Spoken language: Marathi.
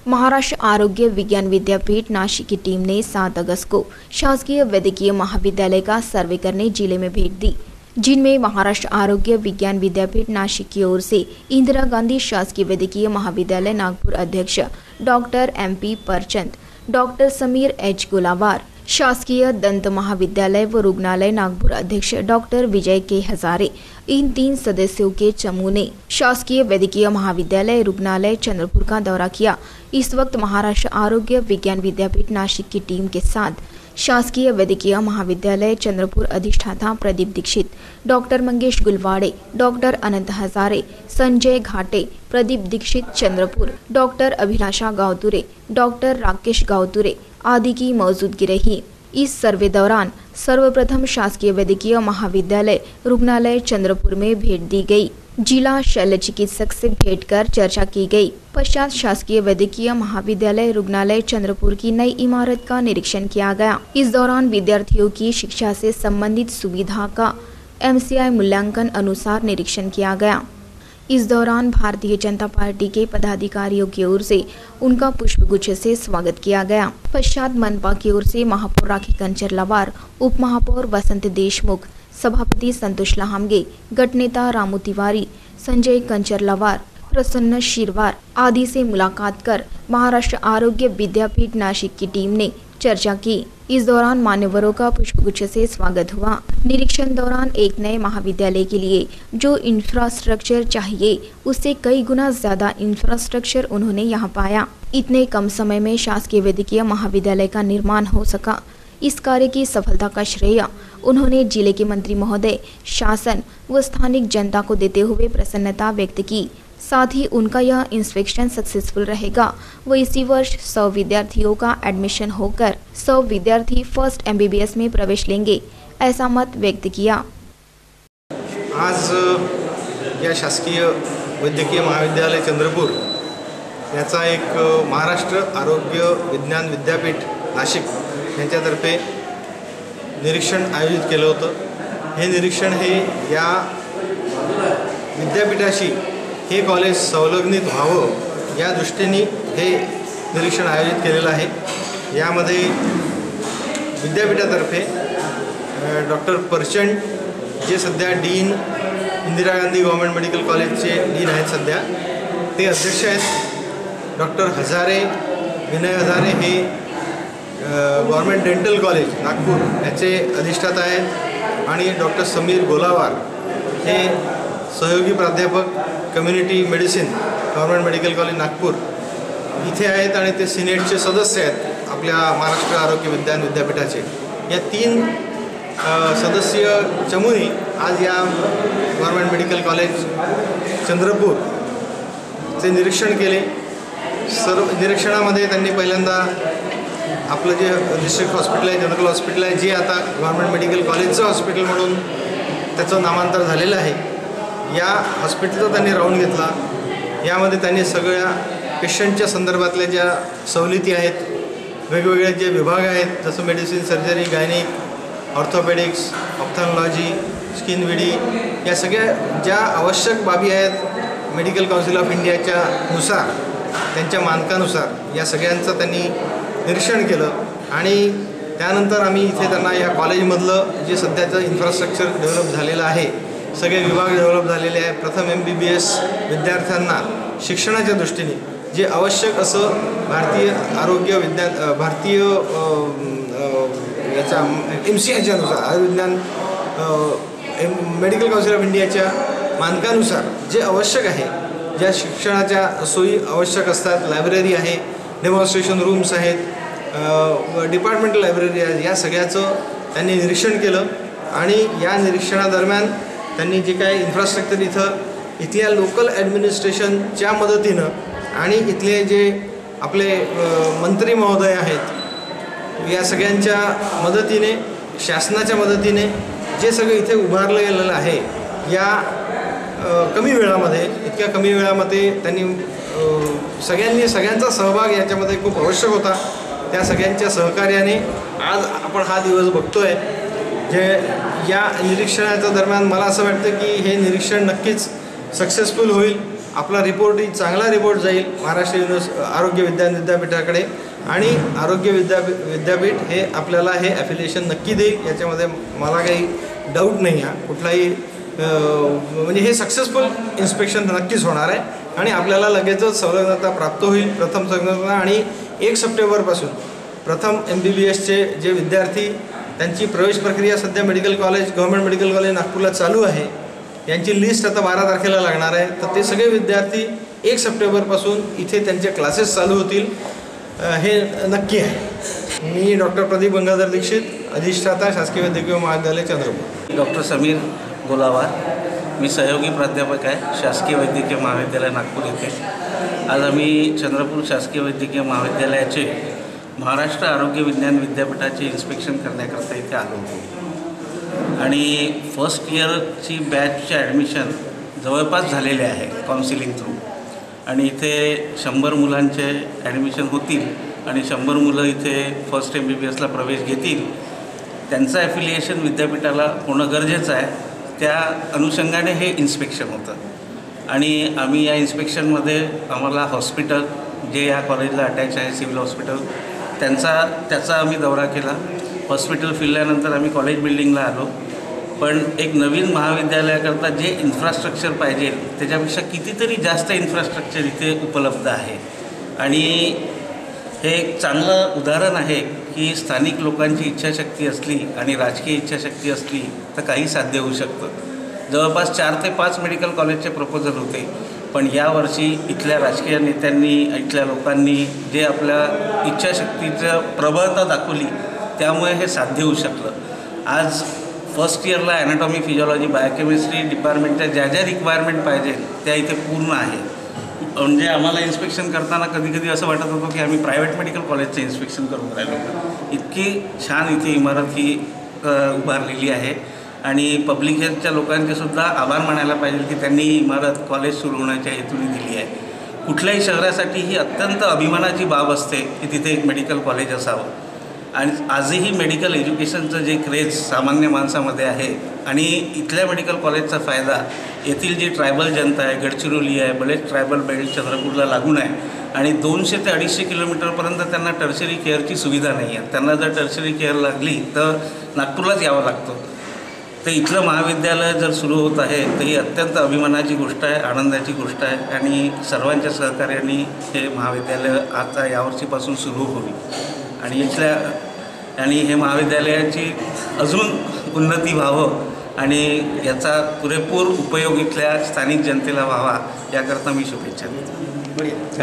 महाराष्ट्र आरोग्य विज्ञान विद्यापीठ नासिक की टीम ने 7 अगस्त को शासकीय वैद्यकीय महाविद्यालय का सर्वे करने जिले में भेंट दी, जिनमें महाराष्ट्र आरोग्य विज्ञान विद्यापीठ नासिक की ओर से इंदिरा गांधी शासकीय वैद्यकीय महाविद्यालय नागपुर अध्यक्ष doctor MP Parchand, doctor Sameer H Golawar, शासकीय दंत महाविद्यालय व रुग्णालय नागपुर अध्यक्ष डॉक्टर विजय K हजारे, इन 3 सदस्यों के समूह ने शासकीय वैद्यकीय महाविद्यालय रुग्णालय चंद्रपुर का दौरा किया। इस वक्त महाराष्ट्र आरोग्य विज्ञान विद्यापीठ नासिक की टीम के साथ शासकीय वैद्यकीय महाविद्यालय चंद्रपुर अधिष्ठाता प्रदीप दीक्षित, डॉक्टर मंगेश गुलवाड़े, डॉक्टर अनंत हजारे, संजय घाटे, प्रदीप दीक्षित चंद्रपुर, डॉक्टर अभिलाषा गावतुरे, डॉक्टर राकेश गावतुरे आदि की मौजूदगी रही। इस सर्वे दौरान सर्वप्रथम शासकीय वैद्यकीय महाविद्यालय रुग्णालय चंद्रपुर में भेंट दी गई। जिला शल्य चिकित्सक से भेंट कर चर्चा की गई। पश्चात शासकीय वैद्यकीय महाविद्यालय रुग्णालय चंद्रपुर की नई इमारत का निरीक्षण किया गया। इस दौरान विद्यार्थियों की शिक्षा से संबंधित सुविधा का MCI मूल्यांकन अनुसार निरीक्षण किया गया। इस दौरान भारतीय जनता पार्टी के पदाधिकारियों की ओर से उनका पुष्पगुच्छ से स्वागत किया गया। पश्चात मनपा की ओर से महापौर राखी कंचरलवार, उप महापौर वसंत देशमुख, सभापति संतोष लहामगे, गटनेता रामू तिवारी, संजय कंचरलवार, प्रसन्न शिरवार आदि से मुलाकात कर महाराष्ट्र आरोग्य विद्यापीठ नासिक की टीम ने चर्चा की। इस दौरान मान्यवरों का पुष्पगुच्छ से स्वागत हुआ। निरीक्षण दौरान एक नए महाविद्यालय के लिए जो इंफ्रास्ट्रक्चर चाहिए उससे कई गुना ज्यादा इंफ्रास्ट्रक्चर उन्होंने यहां पाया। इतने कम समय में शासकीय वैद्यकीय महाविद्यालय का निर्माण हो सका। इस कार्य की सफलता का श्रेय उन्होंने जिले के मंत्री महोदय, शासन व स्थानिक जनता को देते हुए प्रसन्नता व्यक्त की। साथ ही उनका यह इंस्पेक्शन सक्सेसफुल रहेगा व इसी वर्ष 100 विद्यार्थियों का एडमिशन होकर 100 विद्यार्थी फर्स्ट MBBS में प्रवेश लेंगे, ऐसा मत व्यक्त किया। आज या शासकीय वैद्यकीय महाविद्यालय चंद्रपूर याचा एक महाराष्ट्र आरोग्य विज्ञान विद्यापीठ नाशिक यांच्यातर्फे निरीक्षण आयोजित केलं होतं। हे निरीक्षण हे या विद्यापीठाशी हे कॉलेज संलग्नित व्हावं या दृष्टीने हे निरीक्षण आयोजित केलेलं आहे। यामध्ये विद्यापीठातर्फे डॉक्टर परचंद जे सध्या dean Indira Gandhi government medical कॉलेजचे डीन आहेत सध्या, ते अध्यक्ष आहेत। डॉक्टर हजारे, विनय हजारे हे गव्हर्नमेंट डेंटल कॉलेज नागपूर याचे अधिष्ठाता आहेत आणि डॉक्टर समीर गोलावार हे सहयोगी प्राध्यापक community medicine government medical college Nagpur इथे आहेत आणि ते सिनेटचे सदस्य आहेत आपल्या महाराष्ट्र आरोग्य विज्ञान विद्यापीठाचे। या 3 सदस्यीय चमूने आज या गव्हर्नमेंट मेडिकल कॉलेज चंद्रपूरचे निरीक्षण केले। सर्व निरीक्षणामध्ये त्यांनी पहिल्यांदा आपलं जे डिस्ट्रिक्ट हॉस्पिटल आहे, जनरल हॉस्पिटल आहे, जे आता गव्हर्नमेंट मेडिकल कॉलेजचं हॉस्पिटल म्हणून त्याचं नामांतर झालेलं आहे, या हॉस्पिटलचा त्यांनी राऊंड घेतला। यामध्ये त्यांनी सगळ्या पेशंटच्या संदर्भातल्या ज्या सवलती आहेत, वेगवेगळे जे विभाग आहेत, जसं medicine, surgery, gynaec, orthopaedics, ophthalmology, skin VD, या सगळ्या ज्या आवश्यक बाबी आहेत मेडिकल काउन्सिल ऑफ इंडियाच्या नुसार, त्यांच्या मानकानुसार या सगळ्यांचं त्यांनी निरीक्षण केलं। आणि त्यानंतर आम्ही इथे त्यांना या कॉलेजमधलं जे सध्याचं इन्फ्रास्ट्रक्चर डेव्हलप झालेलं आहे, सगळे विभाग डेव्हलप झालेले आहेत। प्रथम MBBS विद्यार्थ्यांना शिक्षणाच्या दृष्टीने जे आवश्यक असं भारतीय आरोग्य विज्ञान भारतीय याच्या MCIच्या नुसार आयुर्विज्ञान मेडिकल काउन्सिल ऑफ इंडियाच्या मानकानुसार जे आवश्यक आहे, ज्या शिक्षणाच्या सोयी आवश्यक असतात, लायब्ररी आहे, डेमॉन्स्ट्रेशन रूम्स आहेत, डिपार्टमेंटल लायब्ररी आहे, या सगळ्याचं त्यांनी निरीक्षण केलं। आणि या निरीक्षणादरम्यान त्यांनी जे काय इन्फ्रास्ट्रक्चर इथल्या लोकल ॲडमिनिस्ट्रेशनच्या मदतीनं आणि इथले जे आपले मंत्री महोदय आहेत या सगळ्यांच्या मदतीने, शासनाच्या मदतीने जे सगळं इथे उभारलं गेलेलं आहे, या कमी वेळामध्ये, इतक्या कमी वेळामध्ये त्यांनी सगळ्यांचा सहभाग याच्यामध्ये खूप आवश्यक होता। त्या सगळ्यांच्या सहकार्याने आज आपण हा दिवस बघतोय। जे या निरीक्षणाच्या दरम्यान मला असं वाटतं की हे निरीक्षण नक्कीच सक्सेसफुल होईल आपला रिपोर्टही चांगला रिपोर्ट जाईल महाराष्ट्र आरोग्य विज्ञान विद्यापीठाकडे आणि आरोग्य विद्यापीठ हे आपल्याला हे ॲफिलिएशन नक्की देईल, याच्यामध्ये मला काही डाऊट नाही आहे कुठलाही. म्हणजे हे सक्सेसफुल इन्स्पेक्शन नक्कीच होणार आहे आणि आपल्याला लगेचच संलग्नता प्राप्त होईल. प्रथम संलग्नता आणि 1 सप्टेंबरपासून प्रथम MBBSचे जे विद्यार्थी त्यांची प्रवेश प्रक्रिया सध्या गव्हर्नमेंट मेडिकल कॉलेज नागपूरला चालू आहे. यांची लिस्ट आता 12 तारखेला लागणार आहे. तर ते सगळे विद्यार्थी 1 सप्टेंबरपासून इथे त्यांचे क्लासेस चालू होतील हे नक्की आहे. मी डॉक्टर प्रदीप गंगाधर दीक्षित, अधिष्ठाता शासकीय वैद्यकीय महाविद्यालय चंद्रपूर. डॉक्टर समीर गोलावार, मी सहयोगी प्राध्यापक आहे शासकीय वैद्यकीय महाविद्यालय नागपूर येथे. आज आम्ही चंद्रपूर शासकीय वैद्यकीय महाविद्यालयाचे महाराष्ट्र आरोग्य विज्ञान विद्यापीठाचे इन्स्पेक्शन करण्याकरता इथे आलो होतो आणि फर्स्ट इयरची बॅचचे ॲडमिशन जवळपास झालेले आहे काउन्सिलिंग थ्रू आणि इथे 100 मुलांचे ॲडमिशन होतील आणि 100 मुलं इथे फर्स्ट MBBSला प्रवेश घेतील. त्यांचं ॲफिलिएशन विद्यापीठाला होणं गरजेचं आहे. त्या अनुषंगाने हे इन्स्पेक्शन होतं आणि आम्ही या इन्स्पेक्शनमध्ये आम्हाला हॉस्पिटल जे या कॉलेजला अटॅच आहे सिव्हिल हॉस्पिटल त्याचा आम्ही दौरा केला. हॉस्पिटल फिरल्यानंतर आम्ही कॉलेज बिल्डिंगला आलो. पण एक नवीन महाविद्यालयाकरता जे इन्फ्रास्ट्रक्चर पाहिजे त्याच्यापेक्षा कितीतरी जास्त इन्फ्रास्ट्रक्चर इथे उपलब्ध आहे आणि हे एक चांगलं उदाहरण आहे की स्थानिक लोकांची इच्छाशक्ती असली आणि राजकीय इच्छाशक्ती असली तर काही साध्य होऊ शकतं. जवळपास 4 ते 5 मेडिकल कॉलेजचे प्रपोजल होते, पण यावर्षी इथल्या राजकीय नेत्यांनी इथल्या लोकांनी जे आपल्या इच्छाशक्तीचं प्रबळता दाखवली त्यामुळे हे साध्य होऊ शकलं. आज फर्स्ट इयरला ॲनाटॉमी, फिजिओलॉजी, बायोकेमिस्ट्री डिपार्टमेंटच्या ज्या रिक्वायरमेंट पाहिजे त्या इथे पूर्ण आहे. म्हणजे आम्हाला इन्स्पेक्शन करताना कधी असं वाटत होतं की आम्ही प्रायव्हेट मेडिकल कॉलेजचं इन्स्पेक्शन करून राहिलो. इतकी छान इथे इमारत ही उभारलेली आहे आणि पब्लिक हेल्थच्या लोकांचेसुद्धा आभार मानायला पाहिजे की त्यांनी ही इमारत कॉलेज सुरू होण्याच्या हेतूने दिली आहे. कुठल्याही शहरासाठी ही अत्यंत अभिमानाची बाब असते की तिथे एक मेडिकल कॉलेज असावं आणि आजही मेडिकल एज्युकेशनचं जे क्रेज सामान्य माणसामध्ये आहे आणि इथल्या मेडिकल कॉलेजचा फायदा येथील जी ट्रायबल जनता आहे, गडचिरोली आहे, बरेच ट्रायबल बेल्ट चंद्रपूरला लागून आहे आणि 200 ते 250 किलोमीटरपर्यंत त्यांना टर्शरी केअरची सुविधा नाही आहे. त्यांना जर टर्शरी केअर लागली तर नागपूरलाच यावं लागतं. तर इथलं महाविद्यालय जर सुरू होत आहे तर ही अत्यंत अभिमानाची गोष्ट आहे, आनंदाची गोष्ट आहे आणि सर्वांच्या सहकार्याने हे महाविद्यालय आता यावर्षीपासून सुरू होईल आणि हे महाविद्यालयाची अजून उन्नती व्हावं आणि याचा पुरेपूर उपयोग इथल्या स्थानिक जनतेला व्हावा याकरता मी शुभेच्छा देतो.